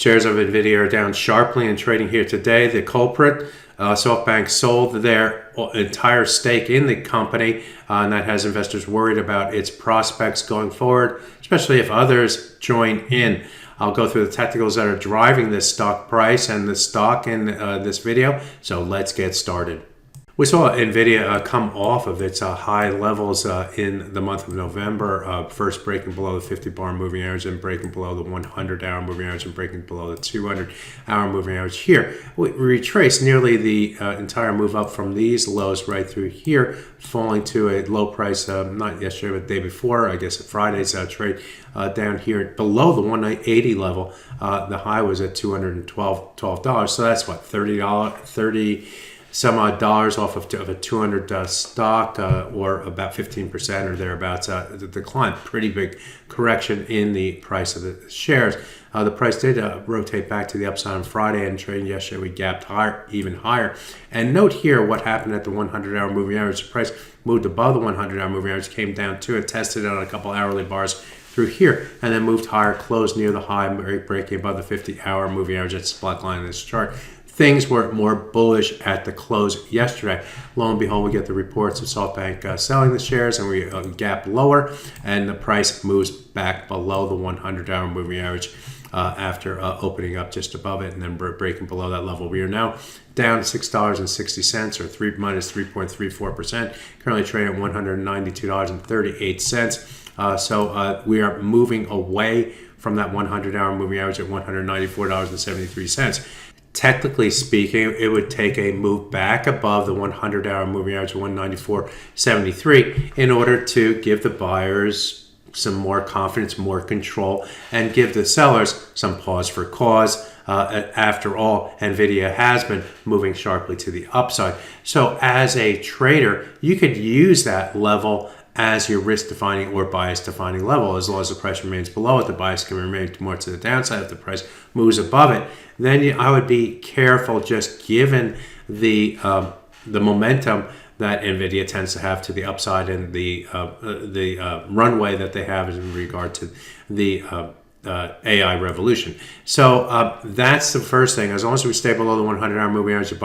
Shares of Nvidia are down sharply in trading here today. The culprit, Softbank, sold their entire stake in the company, and that has investors worried about its prospects going forward, especially if others join in. I'll go through the technicals that are driving this stock price and the stock in this video. So let's get started. We saw Nvidia come off of its high levels in the month of November, first breaking below the 50-bar moving average and breaking below the 100-hour moving average and breaking below the 200-hour moving average here. We retrace nearly the entire move up from these lows right through here, falling to a low price, not yesterday, but the day before, I guess Friday's trade, down here below the 180 level. The high was at $212. So that's what, $30 some odd dollars off of a 200 stock, or about 15% or thereabouts. The decline, pretty big correction in the price of the shares. The price did rotate back to the upside on Friday, and trading yesterday we gapped higher, even higher. And note here what happened at the 100-hour moving average. The price moved above the 100-hour moving average, came down to it, tested it on a couple hourly bars through here, and then moved higher, closed near the high, breaking above the 50-hour moving average. That's the black line in this chart. Things were more bullish at the close yesterday. Lo and behold, we get the reports of Softbank selling the shares, and we gap lower, and the price moves back below the 100-hour moving average after opening up just above it and then breaking below that level. We are now down $6.60 or minus 3.34%, currently trading at $192.38. So we are moving away from that 100-hour moving average at $194.73. Technically speaking, it would take a move back above the 100-hour moving average of 194.73 in order to give the buyers some more confidence, more control, and give the sellers some pause for cause. After all, Nvidia has been moving sharply to the upside. So as a trader, you could use that level as your risk defining or bias defining level. As long as the price remains below it, the bias can remain more to the downside. If the price moves above it, then I would be careful, just given the momentum that Nvidia tends to have to the upside and the runway that they have in regard to the AI revolution. So that's the first thing. As long as we stay below the 100-hour moving average, the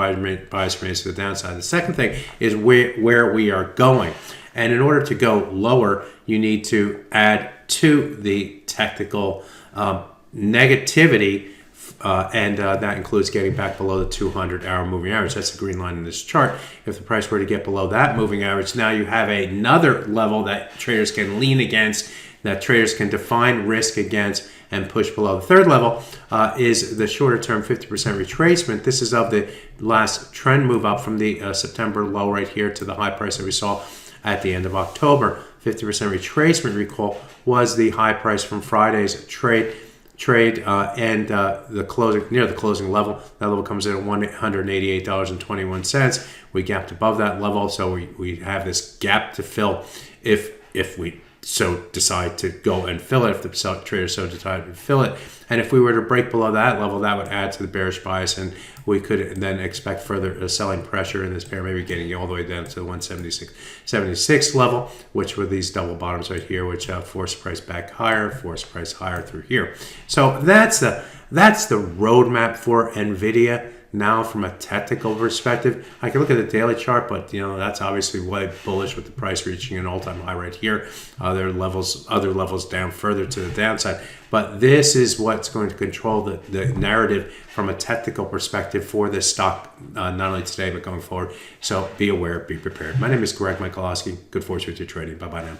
bias remains to the downside. The second thing is where we are going. And in order to go lower, you need to add to the technical negativity, and that includes getting back below the 200-hour moving average. That's the green line in this chart. If the price were to get below that moving average, now you have another level that traders can lean against, that traders can define risk against and push below. The third level is the shorter term 50% retracement. This is of the last trend move up from the September low right here to the high price that we saw at the end of October. 50% retracement, recall, was the high price from Friday's trade and the closing, near the closing level. That level comes in at $188.21. We gapped above that level, so we have this gap to fill if we so decide to go and fill it, if the traders so decide to fill it. And if we were to break below that level, that would add to the bearish bias, and we could then expect further selling pressure in this pair, maybe getting all the way down to the 176.76 level, which were these double bottoms right here, which force price back higher, force price higher through here. So that's the roadmap for Nvidia. Now, from a technical perspective, I can look at the daily chart, but that's obviously way bullish with the price reaching an all-time high right here. Other levels down further to the downside. But this is what's going to control the narrative from a technical perspective for this stock, not only today but going forward. So be aware, be prepared. My name is Greg Michalowski. Good fortune with your trading. Bye-bye now.